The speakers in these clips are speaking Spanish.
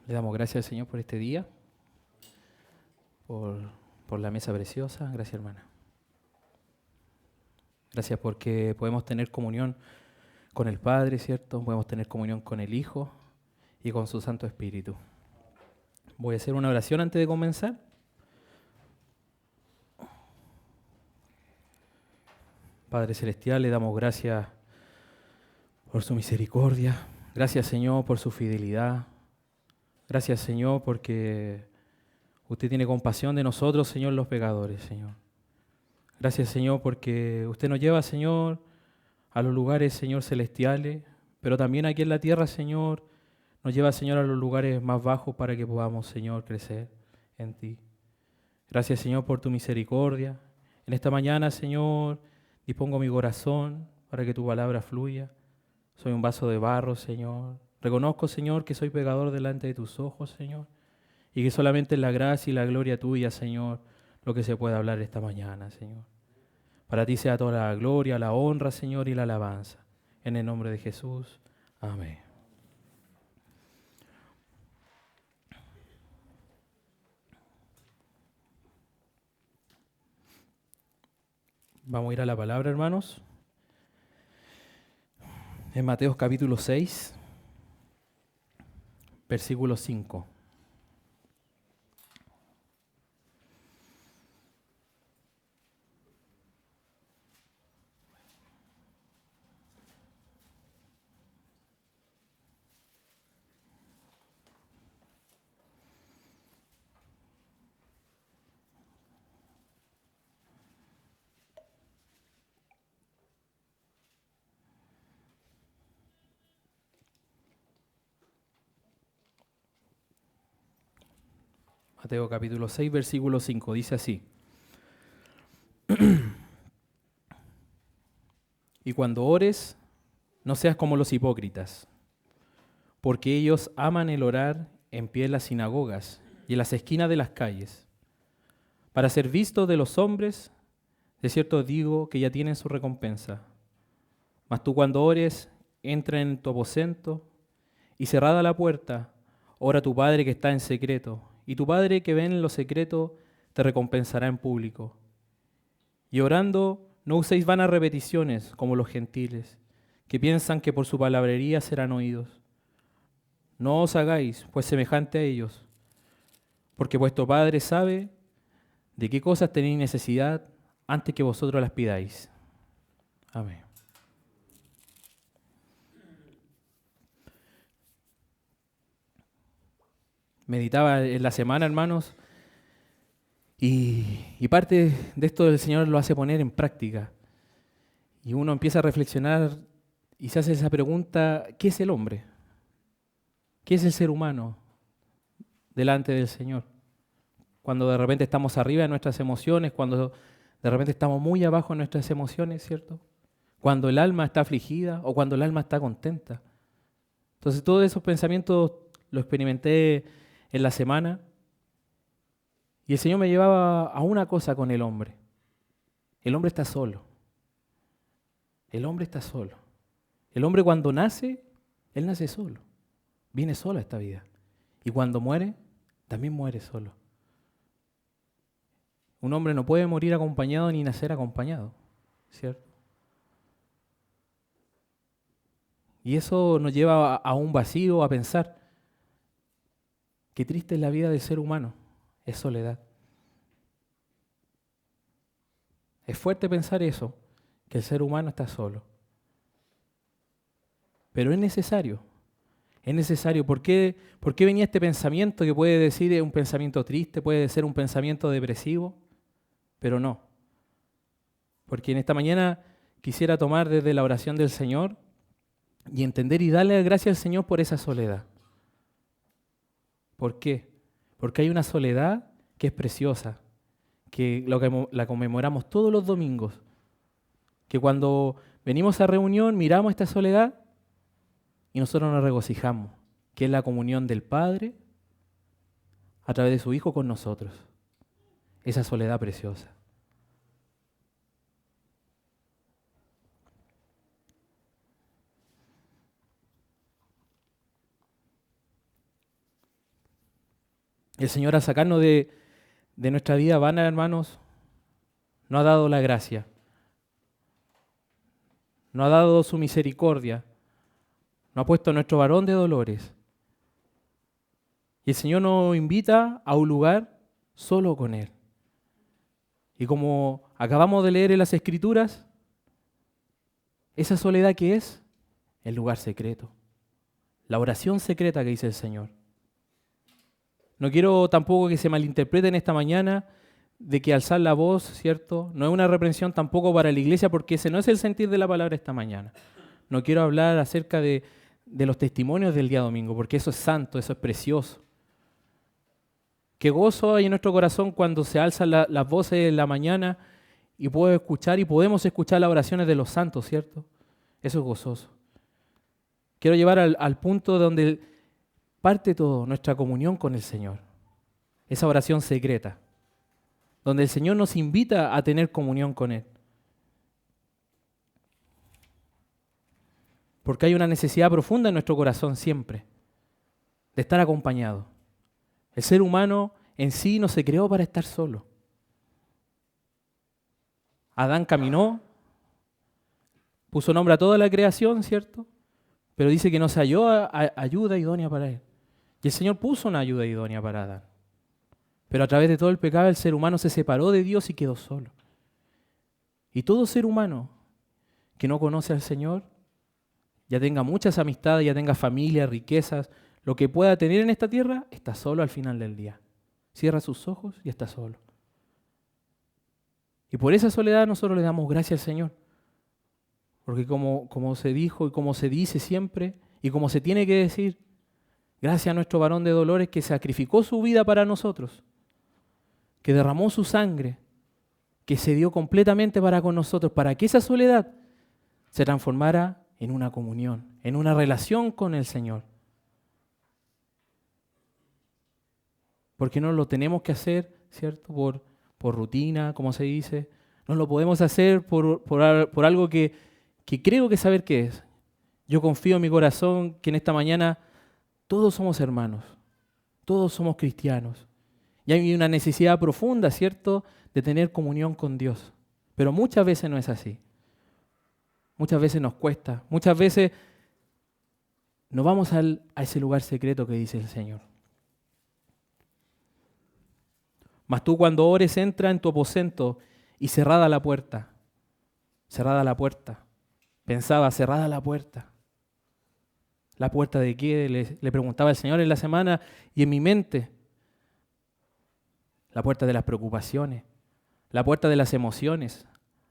Le damos gracias al Señor por este día, por, por la mesa preciosa. Gracias, hermana. Gracias porque podemos tener comunión con el Padre, ¿cierto? Podemos tener comunión con el Hijo y con su Santo Espíritu. Voy a hacer una oración antes de comenzar. Padre Celestial, le damos gracias por su misericordia. Gracias, Señor, por su fidelidad. Gracias, Señor, porque usted tiene compasión de nosotros, Señor, los pecadores, Señor. Gracias, Señor, porque usted nos lleva, Señor, a los lugares, Señor, celestiales, pero también aquí en la tierra, Señor, nos lleva, Señor, a los lugares más bajos para que podamos, Señor, crecer en ti. Gracias, Señor, por tu misericordia. En esta mañana, Señor, dispongo mi corazón para que tu palabra fluya. Soy un vaso de barro, Señor. Reconozco, Señor, que soy pecador delante de tus ojos, Señor, y que solamente es la gracia y la gloria tuya, Señor, lo que se puede hablar esta mañana, Señor. Para ti sea toda la gloria, la honra, Señor, y la alabanza. En el nombre de Jesús. Amén. Vamos a ir a la palabra, hermanos. En Mateo capítulo 6, versículo 5. Mateo capítulo 6, versículo 5. Dice así. Y cuando ores, no seas como los hipócritas, porque ellos aman el orar en pie en las sinagogas y en las esquinas de las calles, para ser vistos de los hombres. De cierto os digo que ya tienen su recompensa. Mas tú cuando ores, entra en tu aposento y cerrada la puerta, ora a tu Padre que está en secreto, y tu Padre que ve en lo secreto te recompensará en público. Y orando, no uséis vanas repeticiones como los gentiles, que piensan que por su palabrería serán oídos. No os hagáis, pues, semejante a ellos, porque vuestro Padre sabe de qué cosas tenéis necesidad antes que vosotros las pidáis. Amén. Meditaba en la semana, hermanos, y parte de esto el Señor lo hace poner en práctica. Y uno empieza a reflexionar y se hace esa pregunta, ¿qué es el hombre? ¿Qué es el ser humano delante del Señor? Cuando de repente estamos arriba de nuestras emociones, cuando de repente estamos muy abajo de nuestras emociones, ¿cierto? Cuando el alma está afligida o cuando el alma está contenta. Entonces todos esos pensamientos los experimenté en la semana y el Señor me llevaba a una cosa con el hombre. El hombre está solo. El hombre está solo. El hombre cuando nace, él nace solo. Viene solo a esta vida. Y cuando muere, también muere solo. Un hombre no puede morir acompañado ni nacer acompañado, ¿cierto? Y eso nos lleva a un vacío, a pensar, qué triste es la vida del ser humano, es soledad. Es fuerte pensar eso, que el ser humano está solo. Pero es necesario. Es necesario. ¿Por qué venía este pensamiento que puede decir es un pensamiento triste, puede ser un pensamiento depresivo? Pero no. Porque en esta mañana quisiera tomar desde la oración del Señor y entender y darle gracias al Señor por esa soledad. ¿Por qué? Porque hay una soledad que es preciosa, la conmemoramos todos los domingos, que cuando venimos a reunión miramos esta soledad y nosotros nos regocijamos, que es la comunión del Padre a través de su Hijo con nosotros. Esa soledad preciosa. El Señor, al sacarnos de nuestra vida vana, hermanos, nos ha dado la gracia, nos ha dado su misericordia, nos ha puesto a nuestro varón de dolores. Y el Señor nos invita a un lugar solo con Él. Y como acabamos de leer en las Escrituras, esa soledad que es el lugar secreto, la oración secreta que dice el Señor. No quiero tampoco que se malinterprete en esta mañana de que alzar la voz, ¿cierto? No es una reprensión tampoco para la iglesia, porque ese no es el sentir de la palabra esta mañana. No quiero hablar acerca de los testimonios del día domingo, porque eso es santo, eso es precioso. Qué gozo hay en nuestro corazón cuando se alzan las voces en la mañana y puedo escuchar y podemos escuchar las oraciones de los santos, ¿cierto? Eso es gozoso. Quiero llevar al punto donde parte todo, nuestra comunión con el Señor. Esa oración secreta, donde el Señor nos invita a tener comunión con Él. Porque hay una necesidad profunda en nuestro corazón siempre, de estar acompañado. El ser humano en sí no se creó para estar solo. Adán caminó, puso nombre a toda la creación, ¿cierto? Pero dice que no se halló ayuda idónea para él. Y el Señor puso una ayuda idónea para Adán. Pero a través de todo el pecado el ser humano se separó de Dios y quedó solo. Y todo ser humano que no conoce al Señor, ya tenga muchas amistades, ya tenga familia, riquezas, lo que pueda tener en esta tierra, está solo al final del día. Cierra sus ojos y está solo. Y por esa soledad nosotros le damos gracias al Señor. Porque como se dijo y como se dice siempre, y como se tiene que decir, gracias a nuestro varón de dolores que sacrificó su vida para nosotros, que derramó su sangre, que se dio completamente para con nosotros, para que esa soledad se transformara en una comunión, en una relación con el Señor. Porque no lo tenemos que hacer, ¿cierto? Por rutina, como se dice. No lo podemos hacer por algo que creo que saber qué es. Yo confío en mi corazón que en esta mañana todos somos hermanos, todos somos cristianos. Y hay una necesidad profunda, ¿cierto?, de tener comunión con Dios. Pero muchas veces no es así. Muchas veces nos cuesta. Muchas veces nos vamos a ese lugar secreto que dice el Señor. Mas tú cuando ores entra en tu aposento y cerrada la puerta. Cerrada la puerta. Pensaba, cerrada la puerta. ¿La puerta de qué? Le preguntaba el Señor en la semana y en mi mente. La puerta de las preocupaciones, la puerta de las emociones,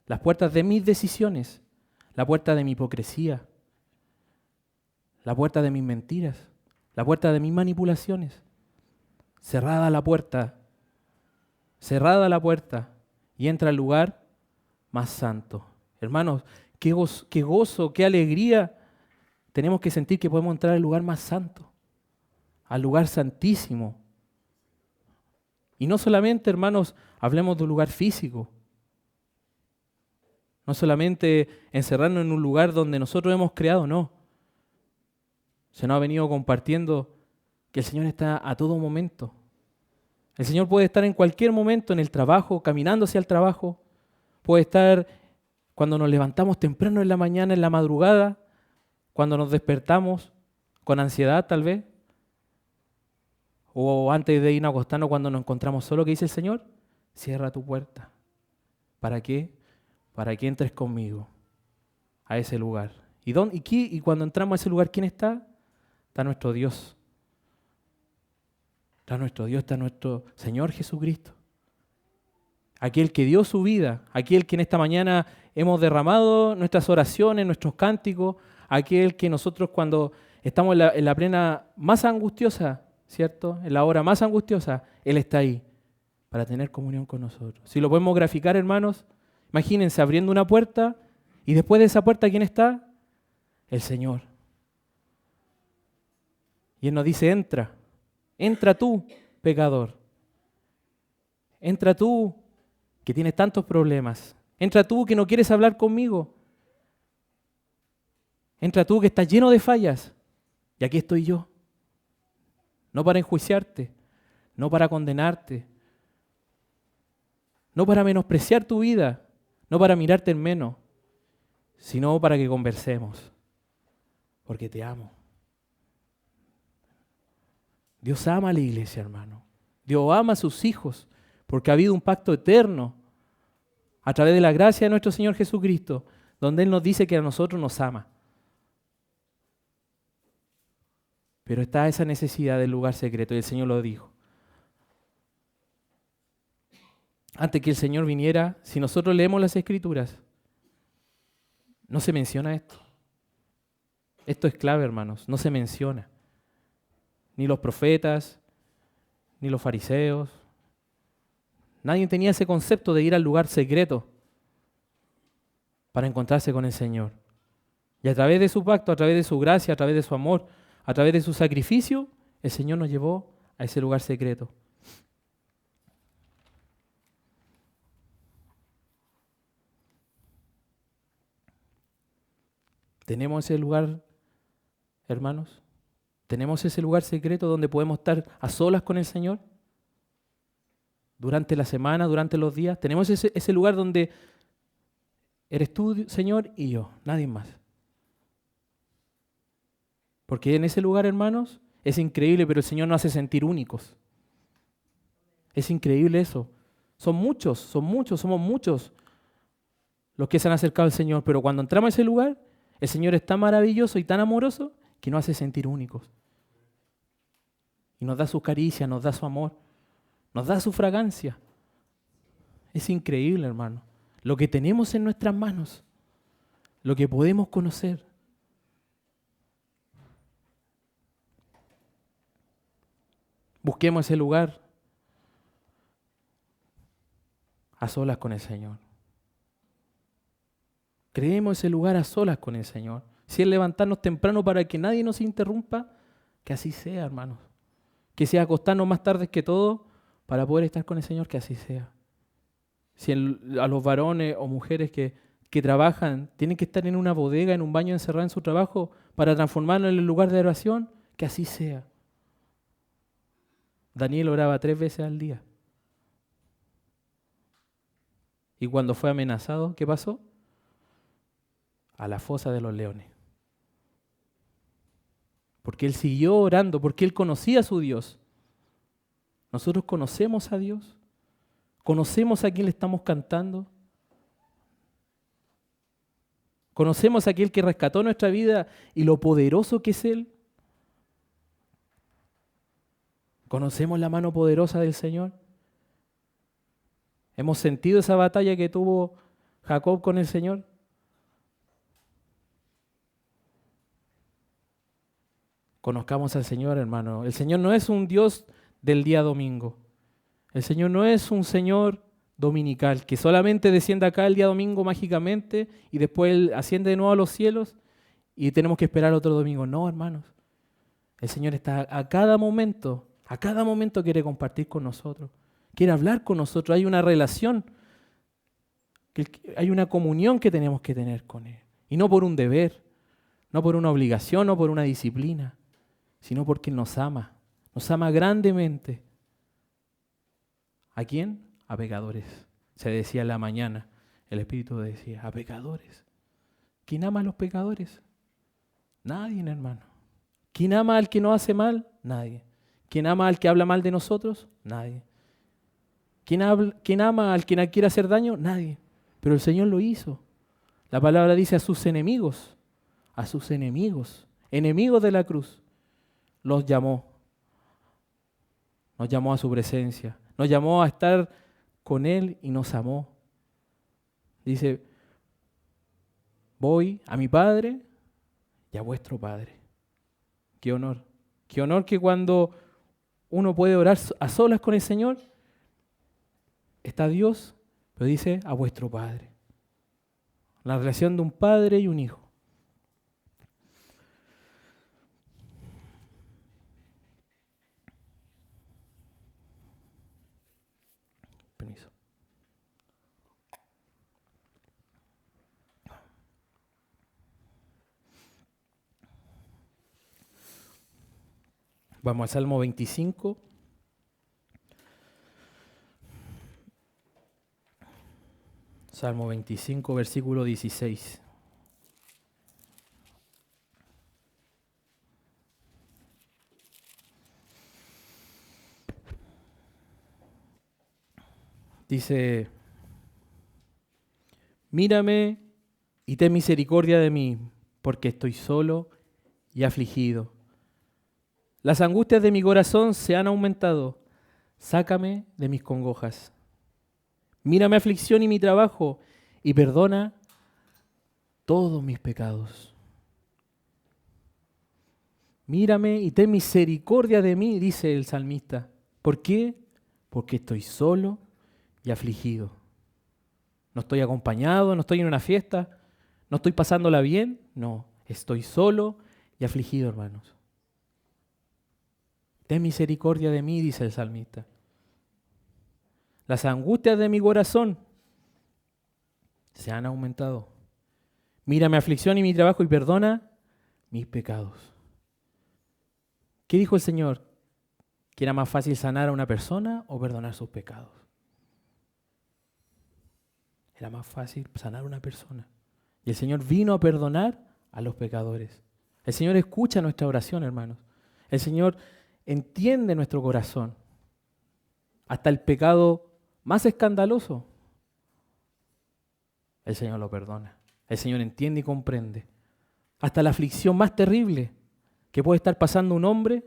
las puertas de mis decisiones, la puerta de mi hipocresía, la puerta de mis mentiras, la puerta de mis manipulaciones. Cerrada la puerta y entra al lugar más santo. Hermanos, qué gozo, qué alegría tenemos que sentir que podemos entrar al lugar más santo, al lugar santísimo. Y no solamente, hermanos, hablemos de un lugar físico. No solamente encerrarnos en un lugar donde nosotros hemos creado, no. Se nos ha venido compartiendo que el Señor está a todo momento. El Señor puede estar en cualquier momento en el trabajo, caminando hacia el trabajo. Puede estar cuando nos levantamos temprano en la mañana, en la madrugada, cuando nos despertamos con ansiedad tal vez. O antes de irnos a acostarnos cuando nos encontramos solos, ¿qué dice el Señor? Cierra tu puerta. ¿Para qué? Para que entres conmigo a ese lugar. ¿Y cuando entramos a ese lugar, quién está? Está nuestro Dios. Está nuestro Dios, está nuestro Señor Jesucristo. Aquel que dio su vida, aquel que en esta mañana hemos derramado nuestras oraciones, nuestros cánticos, aquel que nosotros cuando estamos en la plena más angustiosa, ¿cierto? En la hora más angustiosa, Él está ahí para tener comunión con nosotros. Si lo podemos graficar, hermanos, imagínense abriendo una puerta y después de esa puerta, ¿quién está? El Señor. Y Él nos dice, entra tú, pecador. Entra tú, que tienes tantos problemas. Entra tú, que no quieres hablar conmigo. Entra tú, que estás lleno de fallas. Y aquí estoy yo. No para enjuiciarte, no para condenarte, no para menospreciar tu vida, no para mirarte en menos, sino para que conversemos, porque te amo. Dios ama a la iglesia, hermano. Dios ama a sus hijos, porque ha habido un pacto eterno a través de la gracia de nuestro Señor Jesucristo, donde Él nos dice que a nosotros nos ama. Pero está esa necesidad del lugar secreto, y el Señor lo dijo. Antes que el Señor viniera, si nosotros leemos las Escrituras, no se menciona esto. Esto es clave, hermanos, no se menciona. Ni los profetas, ni los fariseos. Nadie tenía ese concepto de ir al lugar secreto para encontrarse con el Señor. Y a través de su pacto, a través de su gracia, a través de su amor, a través de su sacrificio, el Señor nos llevó a ese lugar secreto. ¿Tenemos ese lugar, hermanos? ¿Tenemos ese lugar secreto donde podemos estar a solas con el Señor? Durante la semana, durante los días. ¿Tenemos ese lugar donde eres tú, Señor, y yo, nadie más? Porque en ese lugar, hermanos, es increíble, pero el Señor nos hace sentir únicos. Es increíble eso. Somos muchos los que se han acercado al Señor, pero cuando entramos a ese lugar, el Señor es tan maravilloso y tan amoroso que nos hace sentir únicos. Y nos da su caricia, nos da su amor, nos da su fragancia. Es increíble, hermano. Lo que tenemos en nuestras manos, lo que podemos conocer. Busquemos ese lugar a solas con el Señor. Creemos ese lugar a solas con el Señor. Si es levantarnos temprano para que nadie nos interrumpa, que así sea, hermanos. Que sea acostarnos más tarde que todo para poder estar con el Señor, que así sea. Si a los varones o mujeres que trabajan tienen que estar en una bodega, en un baño encerrado en su trabajo para transformarlo en el lugar de oración, que así sea. Daniel oraba 3 veces al día. Y cuando fue amenazado, ¿qué pasó? A la fosa de los leones. Porque él siguió orando, porque él conocía a su Dios. Nosotros conocemos a Dios, conocemos a quién le estamos cantando, conocemos a aquel que rescató nuestra vida y lo poderoso que es Él. Conocemos la mano poderosa del Señor. Hemos sentido esa batalla que tuvo Jacob con el Señor. Conozcamos al Señor, hermano. El Señor no es un Dios del día domingo. El Señor no es un Señor dominical que solamente desciende acá el día domingo mágicamente y después Él asciende de nuevo a los cielos y tenemos que esperar otro domingo. No, hermanos. El Señor está a cada momento quiere compartir con nosotros, quiere hablar con nosotros. Hay una relación, hay una comunión que tenemos que tener con Él. Y no por un deber, no por una obligación, no por una disciplina, sino porque Él nos ama grandemente. ¿A quién? A pecadores. Se decía en la mañana, el Espíritu decía, a pecadores. ¿Quién ama a los pecadores? Nadie, hermano. ¿Quién ama al que no hace mal? Nadie. ¿Quién ama al que habla mal de nosotros? Nadie. ¿Quién ama al que quiere hacer daño? Nadie. Pero el Señor lo hizo. La palabra dice a sus enemigos, enemigos de la cruz, los llamó. Nos llamó a su presencia. Nos llamó a estar con Él y nos amó. Dice, voy a mi Padre y a vuestro Padre. Qué honor. Qué honor que cuando uno puede orar a solas con el Señor, está Dios, pero dice a vuestro Padre. La relación de un padre y un hijo. Permiso. Vamos al Salmo 25. Salmo 25, versículo 16. Dice, mírame y ten misericordia de mí, porque estoy solo y afligido. Las angustias de mi corazón se han aumentado. Sácame de mis congojas. Mira mi aflicción y mi trabajo y perdona todos mis pecados. Mírame y ten misericordia de mí, dice el salmista. ¿Por qué? Porque estoy solo y afligido. No estoy acompañado, no estoy en una fiesta, no estoy pasándola bien, no, estoy solo y afligido, hermanos. Ten misericordia de mí, dice el salmista. Las angustias de mi corazón se han aumentado. Mira mi aflicción y mi trabajo y perdona mis pecados. ¿Qué dijo el Señor? ¿Que era más fácil sanar a una persona o perdonar sus pecados? Era más fácil sanar a una persona. Y el Señor vino a perdonar a los pecadores. El Señor escucha nuestra oración, hermanos. El Señor entiende nuestro corazón. Hasta el pecado más escandaloso, el Señor lo perdona. El Señor entiende y comprende. Hasta la aflicción más terrible que puede estar pasando un hombre,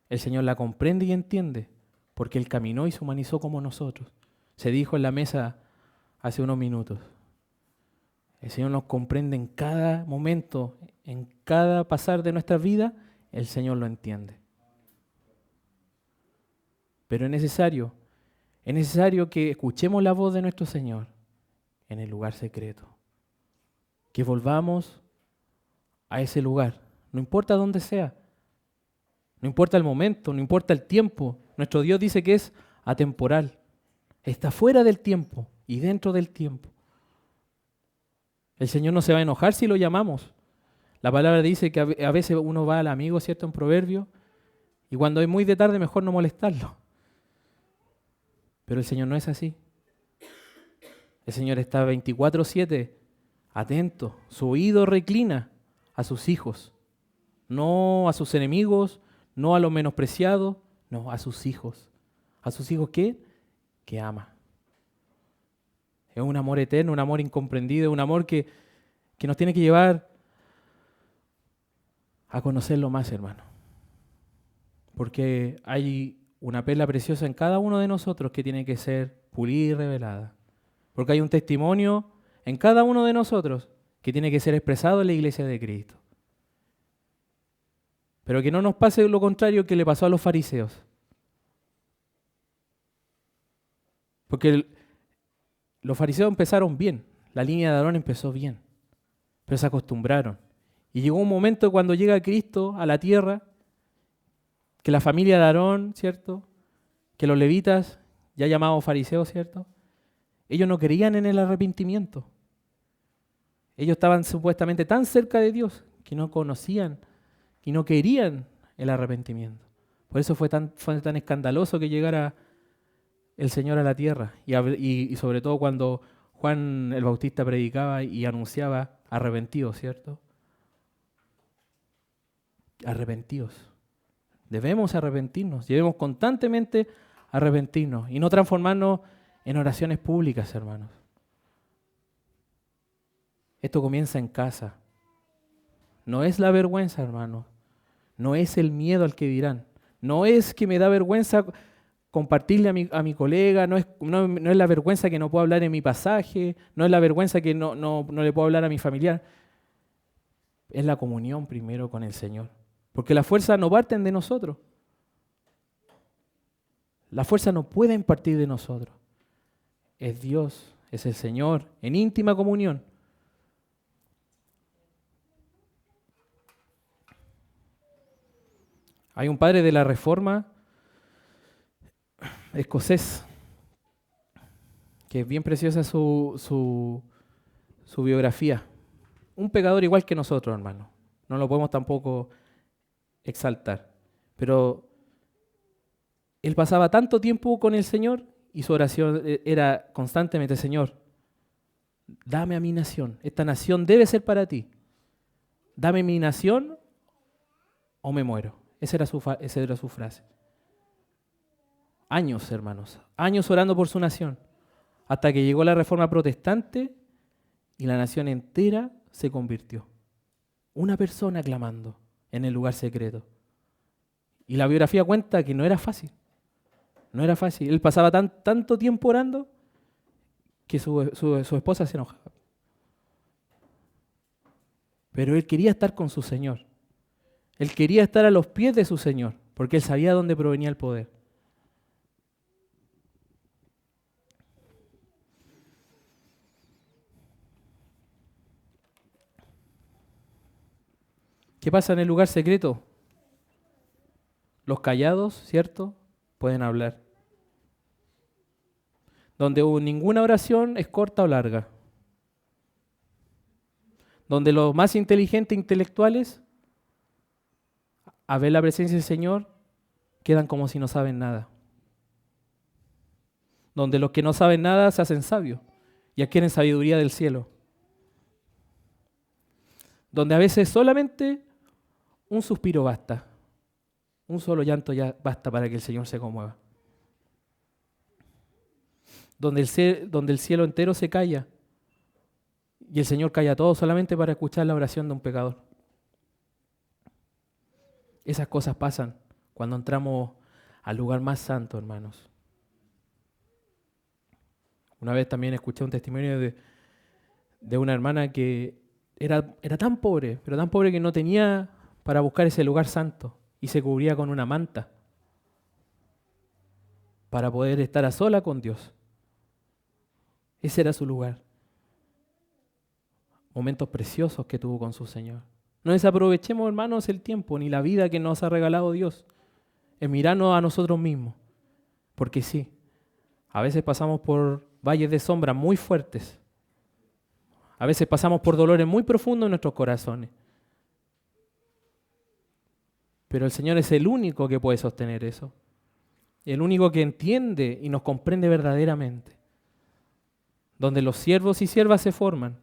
el Señor la comprende y entiende, porque Él caminó y se humanizó como nosotros. Se dijo en la mesa hace unos minutos. El Señor nos comprende en cada momento, en cada pasar de nuestra vida, el Señor lo entiende. Pero es necesario que escuchemos la voz de nuestro Señor en el lugar secreto. Que volvamos a ese lugar, no importa dónde sea, no importa el momento, no importa el tiempo. Nuestro Dios dice que es atemporal, está fuera del tiempo y dentro del tiempo. El Señor no se va a enojar si lo llamamos. La palabra dice que a veces uno va al amigo, ¿cierto?, en Proverbio, y cuando es muy de tarde mejor no molestarlo. Pero el Señor no es así. El Señor está 24/7 atento. Su oído reclina a sus hijos. No a sus enemigos, no a los menospreciados, no, a sus hijos. ¿A sus hijos qué? Que ama. Es un amor eterno, un amor incomprendido, un amor que nos tiene que llevar a conocerlo más, hermano. Porque hay una perla preciosa en cada uno de nosotros que tiene que ser pulida y revelada. Porque hay un testimonio en cada uno de nosotros que tiene que ser expresado en la iglesia de Cristo. Pero que no nos pase lo contrario que le pasó a los fariseos. Porque los fariseos empezaron bien, la línea de Aarón empezó bien, pero se acostumbraron. Y llegó un momento cuando llega Cristo a la tierra, que la familia de Aarón, ¿cierto?, que los levitas, ya llamados fariseos, ¿cierto?, ellos no creían en el arrepentimiento. Ellos estaban supuestamente tan cerca de Dios que no conocían y no querían el arrepentimiento. Por eso fue tan escandaloso que llegara el Señor a la tierra. Y sobre todo cuando Juan el Bautista predicaba y anunciaba arrepentidos, ¿cierto? Arrepentidos. Debemos arrepentirnos, debemos constantemente arrepentirnos y no transformarnos en oraciones públicas, hermanos. Esto comienza en casa. No es la vergüenza, hermanos. No es el miedo al que dirán. No es que me da vergüenza compartirle a mi colega. No es la vergüenza que no puedo hablar en mi pasaje. No es la vergüenza que no le puedo hablar a mi familiar. Es la comunión primero con el Señor. Porque las fuerzas no parten de nosotros. La fuerza no puede partir de nosotros. Es Dios, es el Señor, en íntima comunión. Hay un padre de la Reforma escocés, que es bien preciosa su biografía. Un pecador igual que nosotros, hermano. No lo podemos tampoco exaltar. Pero él pasaba tanto tiempo con el Señor y su oración era constantemente: Señor, dame a mi nación. Esta nación debe ser para ti. Dame mi nación o me muero. Esa era su frase. Años, hermanos, años orando por su nación, hasta que llegó la Reforma Protestante y la nación entera se convirtió. Una persona clamando en el lugar secreto. Y la biografía cuenta que no era fácil. No era fácil. Él pasaba tanto tiempo orando que su esposa se enojaba. Pero él quería estar con su Señor. Él quería estar a los pies de su Señor, porque él sabía dónde provenía el poder. ¿Qué pasa en el lugar secreto? Los callados, ¿cierto?, pueden hablar. Donde ninguna oración es corta o larga. Donde los más inteligentes e intelectuales, a ver la presencia del Señor, quedan como si no saben nada. Donde los que no saben nada se hacen sabios y adquieren sabiduría del cielo. Donde a veces solamente un suspiro basta. Un solo llanto ya basta para que el Señor se conmueva. Donde el cielo entero se calla y el Señor calla todo solamente para escuchar la oración de un pecador. Esas cosas pasan cuando entramos al lugar más santo, hermanos. Una vez también escuché un testimonio de una hermana que era tan pobre, pero tan pobre que no tenía para buscar ese lugar santo y se cubría con una manta para poder estar a sola con Dios. Ese era su lugar. Momentos preciosos que tuvo con su Señor. No desaprovechemos, hermanos, el tiempo ni la vida que nos ha regalado Dios en mirarnos a nosotros mismos. Porque sí, a veces pasamos por valles de sombra muy fuertes. A veces pasamos por dolores muy profundos en nuestros corazones. Pero el Señor es el único que puede sostener eso. El único que entiende y nos comprende verdaderamente. Donde los siervos y siervas se forman.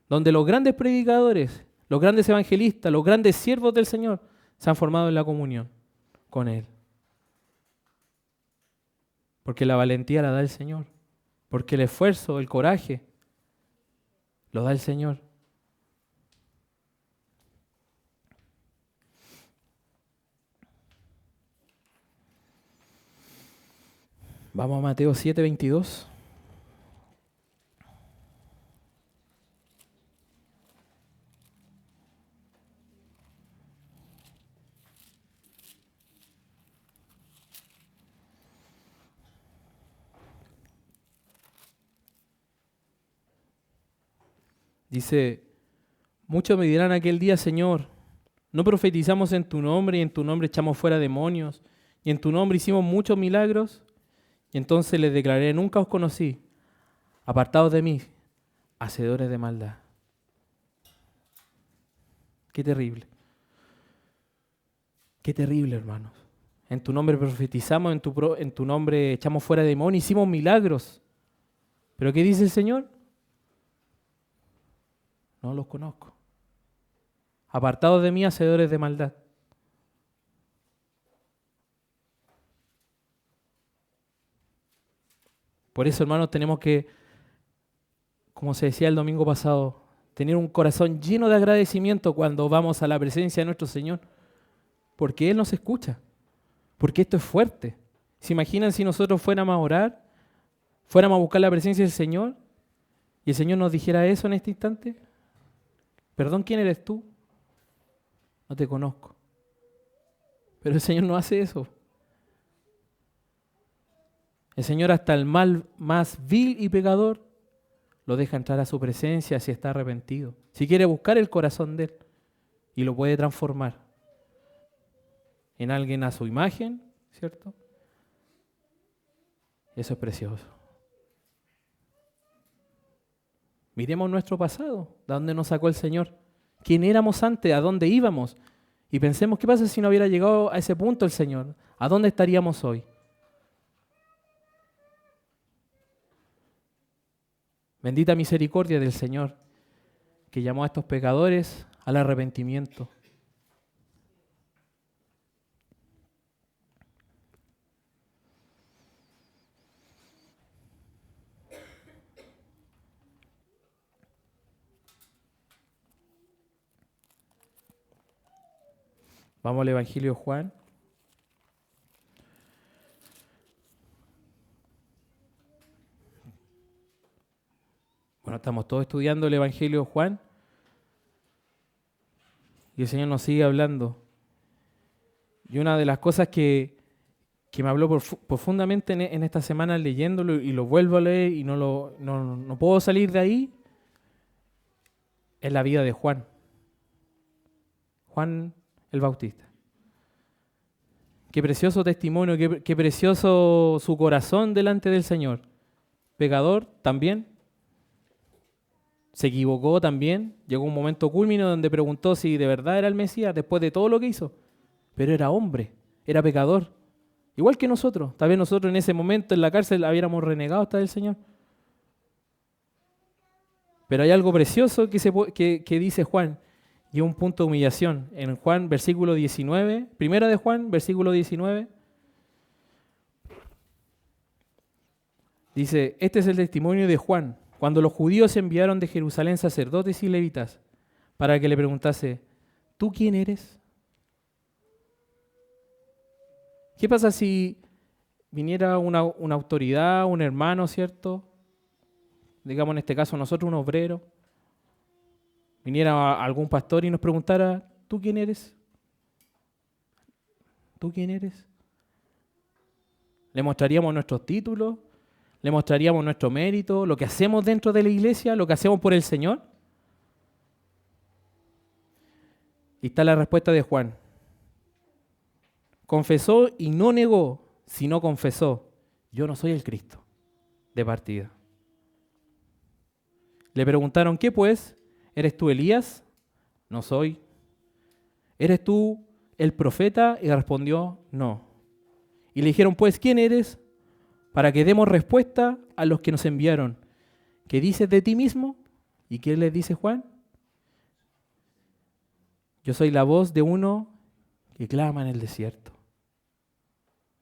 Donde los grandes predicadores, los grandes evangelistas, los grandes siervos del Señor se han formado en la comunión con Él. Porque la valentía la da el Señor. Porque el esfuerzo, el coraje, lo da el Señor. Vamos a Mateo 7:22. Dice, muchos me dirán aquel día, Señor, ¿no profetizamos en tu nombre y en tu nombre echamos fuera demonios y en tu nombre hicimos muchos milagros? Y entonces les declaré, nunca os conocí, apartados de mí, hacedores de maldad. Qué terrible. Qué terrible, hermanos. En tu nombre profetizamos, en tu nombre echamos fuera demonios, hicimos milagros. ¿Pero qué dice el Señor? No los conozco. Apartados de mí, hacedores de maldad. Por eso, hermanos, tenemos que, como se decía el domingo pasado, tener un corazón lleno de agradecimiento cuando vamos a la presencia de nuestro Señor. Porque Él nos escucha. Porque esto es fuerte. ¿Se imaginan si nosotros fuéramos a orar, fuéramos a buscar la presencia del Señor y el Señor nos dijera eso en este instante? Perdón, ¿quién eres tú? No te conozco. Pero el Señor no hace eso. El Señor hasta el mal más vil y pecador lo deja entrar a su presencia si está arrepentido. Si quiere buscar el corazón de Él y lo puede transformar en alguien a su imagen, ¿cierto? Eso es precioso. Miremos nuestro pasado, de dónde nos sacó el Señor, quién éramos antes, a dónde íbamos, y pensemos qué pasa si no hubiera llegado a ese punto el Señor, ¿a dónde estaríamos hoy? Bendita misericordia del Señor, que llamó a estos pecadores al arrepentimiento. Vamos al Evangelio de Juan. Bueno, estamos todos estudiando el Evangelio de Juan y el Señor nos sigue hablando. Y una de las cosas que me habló profundamente en esta semana leyéndolo y lo vuelvo a leer y no puedo salir de ahí, es la vida de Juan. Juan el Bautista. Qué precioso testimonio, qué precioso su corazón delante del Señor. Pecador también. Se equivocó también. Llegó un momento culmine donde preguntó si de verdad era el Mesías después de todo lo que hizo. Pero era hombre, era pecador. Igual que nosotros. Tal vez nosotros en ese momento en la cárcel hubiéramos renegado hasta del Señor. Pero hay algo precioso que dice Juan. Y un punto de humillación. En Juan, versículo 19, primera de Juan, versículo 19, dice, este es el testimonio de Juan, cuando los judíos enviaron de Jerusalén sacerdotes y levitas para que le preguntase, ¿tú quién eres? ¿Qué pasa si viniera una autoridad, un hermano, ¿cierto? Digamos en este caso nosotros, un obrero. Viniera algún pastor y nos preguntara, ¿tú quién eres? ¿Tú quién eres? Le mostraríamos nuestros títulos, le mostraríamos nuestro mérito, lo que hacemos dentro de la iglesia, lo que hacemos por el Señor. Y está la respuesta de Juan. Confesó y no negó, sino confesó, yo no soy el Cristo, de partida. Le preguntaron, ¿qué pues? ¿Eres tú Elías? No soy. ¿Eres tú el profeta? Y respondió, no. Y le dijeron, pues, ¿quién eres? Para que demos respuesta a los que nos enviaron. ¿Qué dices de ti mismo? ¿Y qué les dice Juan? Yo soy la voz de uno que clama en el desierto.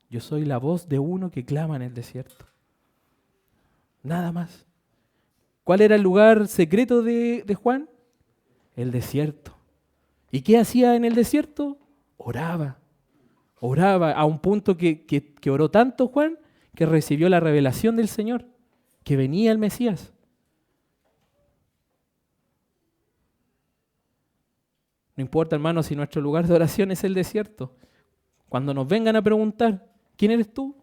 Yo soy la voz de uno que clama en el desierto. Nada más. ¿Cuál era el lugar secreto de Juan? El desierto. ¿Y qué hacía en el desierto? Oraba. Oraba a un punto que oró tanto Juan que recibió la revelación del Señor, que venía el Mesías. No importa, hermano, si nuestro lugar de oración es el desierto. Cuando nos vengan a preguntar, ¿quién eres tú?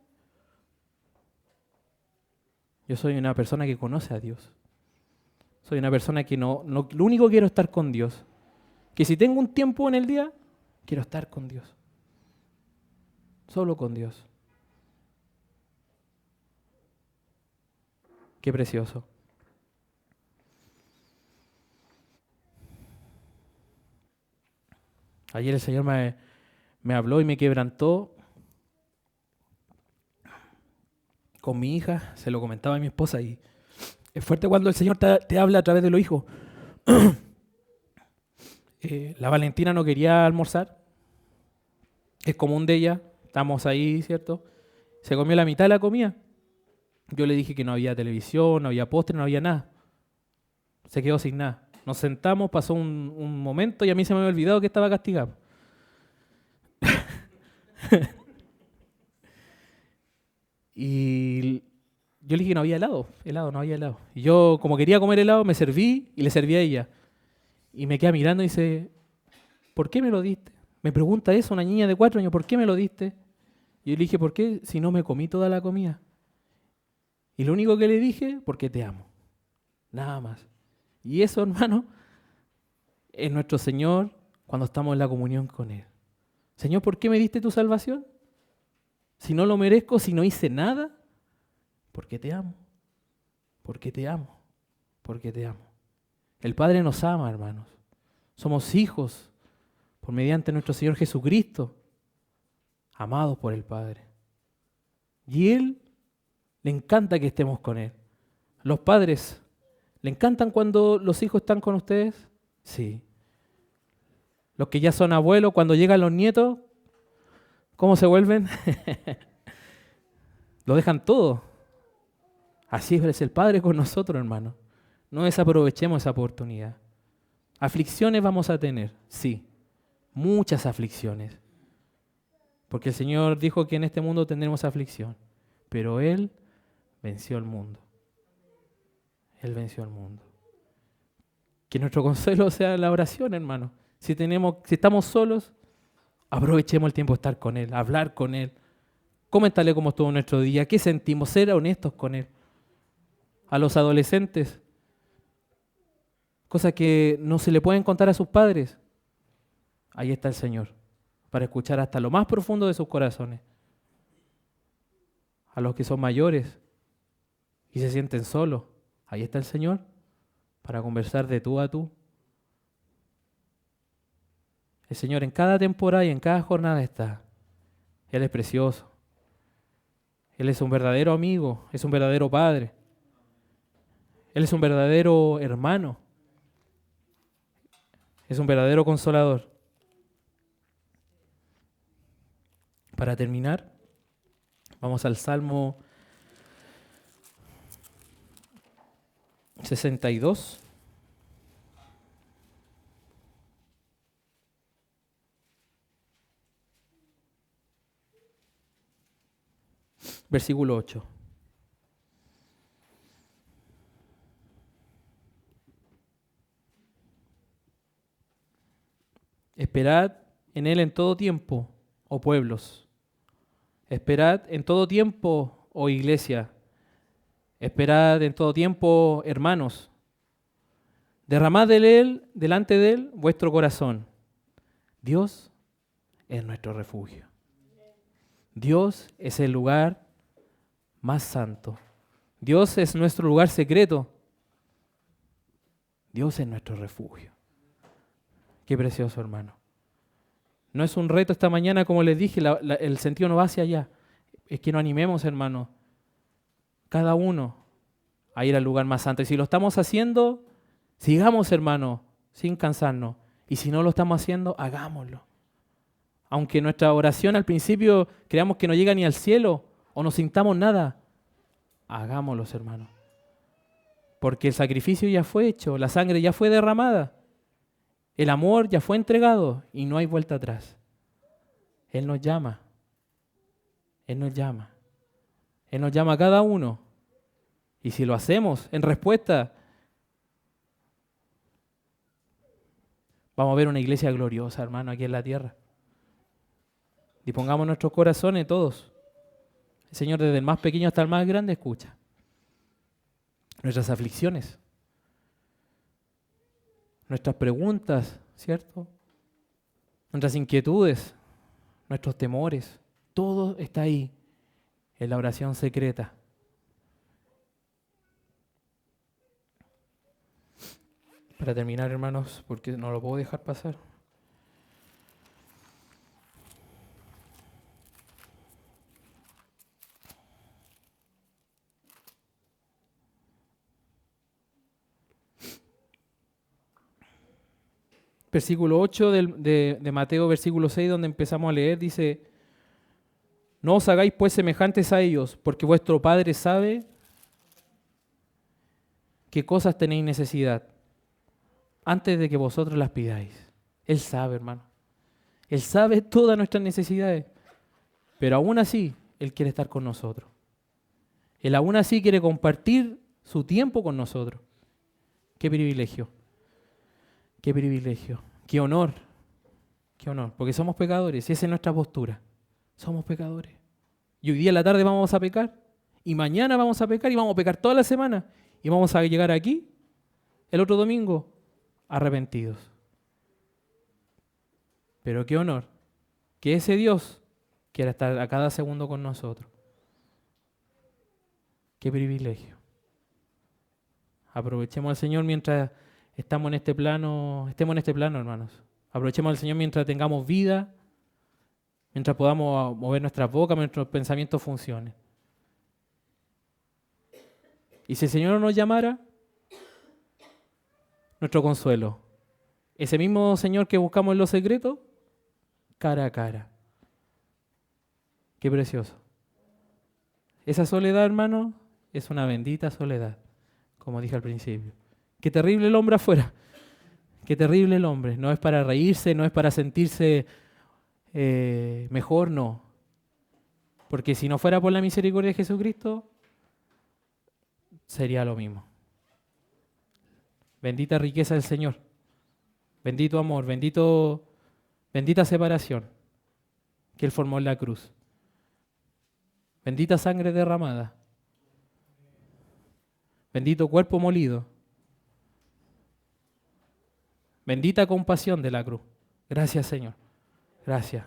Yo soy una persona que conoce a Dios. Soy una persona que lo único que quiero es estar con Dios. Que si tengo un tiempo en el día, quiero estar con Dios. Solo con Dios. Qué precioso. Ayer el Señor me habló y me quebrantó con mi hija. Se lo comentaba a mi esposa y es fuerte cuando el Señor te habla a través de los hijos. La Valentina no quería almorzar. Es común de ella. Estamos ahí, ¿cierto? Se comió la mitad de la comida. Yo le dije que no había televisión, no había postre, no había nada. Se quedó sin nada. Nos sentamos, pasó un momento y a mí se me había olvidado que estaba castigado. Y yo le dije que no había helado, no había helado. Y yo, como quería comer helado, me serví y le serví a ella. Y me queda mirando y dice, ¿por qué me lo diste? Me pregunta eso una niña de 4 años, ¿por qué me lo diste? Y yo le dije, ¿por qué si no me comí toda la comida? Y lo único que le dije, porque te amo. Nada más. Y eso, hermano, es nuestro Señor cuando estamos en la comunión con Él. Señor, ¿por qué me diste tu salvación? Si no lo merezco, si no hice nada, porque te amo. Porque te amo. Porque te amo. El Padre nos ama, hermanos. Somos hijos por mediante nuestro Señor Jesucristo, amados por el Padre. Y Él le encanta que estemos con Él. Los padres ¿Le encantan cuando los hijos están con ustedes? Sí. Los que ya son abuelos, cuando llegan los nietos, ¿cómo se vuelven? Lo dejan todo. Así es el Padre con nosotros, hermano. No desaprovechemos esa oportunidad. Aflicciones vamos a tener, sí. Muchas aflicciones. Porque el Señor dijo que en este mundo tendremos aflicción. Pero Él venció el mundo. Él venció el mundo. Que nuestro consuelo sea la oración, hermano. Si estamos solos, aprovechemos el tiempo de estar con Él, hablar con Él. Coméntale cómo estuvo nuestro día, qué sentimos, ser honestos con Él. A los adolescentes, cosas que no se le pueden contar a sus padres. Ahí está el Señor, para escuchar hasta lo más profundo de sus corazones. A los que son mayores y se sienten solos, ahí está el Señor, para conversar de tú a tú. El Señor en cada temporada y en cada jornada está. Él es precioso. Él es un verdadero amigo, es un verdadero padre. Él es un verdadero hermano. Es un verdadero consolador. Para terminar, vamos al Salmo 62. Versículo 8. Esperad en Él en todo tiempo, oh pueblos. Esperad en todo tiempo, oh iglesia. Esperad en todo tiempo, hermanos. Derramad de Él, delante de Él, vuestro corazón. Dios es nuestro refugio. Dios es el lugar más santo. Dios es nuestro lugar secreto. Dios es nuestro refugio. Qué precioso, hermano. No es un reto esta mañana, como les dije, el sentido no va hacia allá. Es que nos animemos, hermano, cada uno a ir al lugar más santo. Y si lo estamos haciendo, sigamos, hermano, sin cansarnos. Y si no lo estamos haciendo, hagámoslo. Aunque nuestra oración al principio creamos que no llega ni al cielo o no sintamos nada, hagámoslo, hermano. Porque el sacrificio ya fue hecho, la sangre ya fue derramada. El amor ya fue entregado y no hay vuelta atrás. Él nos llama. Él nos llama. Él nos llama a cada uno. Y si lo hacemos en respuesta, vamos a ver una iglesia gloriosa, hermano, aquí en la tierra. Dispongamos nuestros corazones todos. El Señor desde el más pequeño hasta el más grande escucha. Nuestras aflicciones. Nuestras preguntas, ¿cierto? Nuestras inquietudes, nuestros temores, todo está ahí en la oración secreta. Para terminar, hermanos, porque no lo puedo dejar pasar. Versículo 8 de Mateo, versículo 6, donde empezamos a leer, dice: no os hagáis pues semejantes a ellos, porque vuestro Padre sabe qué cosas tenéis necesidad, antes de que vosotros las pidáis. Él sabe, hermano. Él sabe todas nuestras necesidades, pero aún así, Él quiere estar con nosotros. Él aún así quiere compartir su tiempo con nosotros. Qué privilegio. Qué privilegio, qué honor, porque somos pecadores y esa es nuestra postura. Somos pecadores. Y hoy día en la tarde vamos a pecar, y mañana vamos a pecar, y vamos a pecar toda la semana, y vamos a llegar aquí, el otro domingo, arrepentidos. Pero qué honor que ese Dios quiera estar a cada segundo con nosotros. Qué privilegio. Aprovechemos al Señor mientras estemos en este plano, hermanos. Aprovechemos al Señor mientras tengamos vida, mientras podamos mover nuestras bocas, mientras nuestros pensamientos funcionen. Y si el Señor no nos llamara, nuestro consuelo. Ese mismo Señor que buscamos en lo secreto, cara a cara. Qué precioso. Esa soledad, hermano, es una bendita soledad, como dije al principio. Qué terrible el hombre afuera. Qué terrible el hombre. No es para reírse, no es para sentirse mejor, no. Porque si no fuera por la misericordia de Jesucristo, sería lo mismo. Bendita riqueza del Señor. Bendito amor, bendita separación que Él formó en la cruz. Bendita sangre derramada. Bendito cuerpo molido. Bendita compasión de la cruz. Gracias, Señor. Gracias.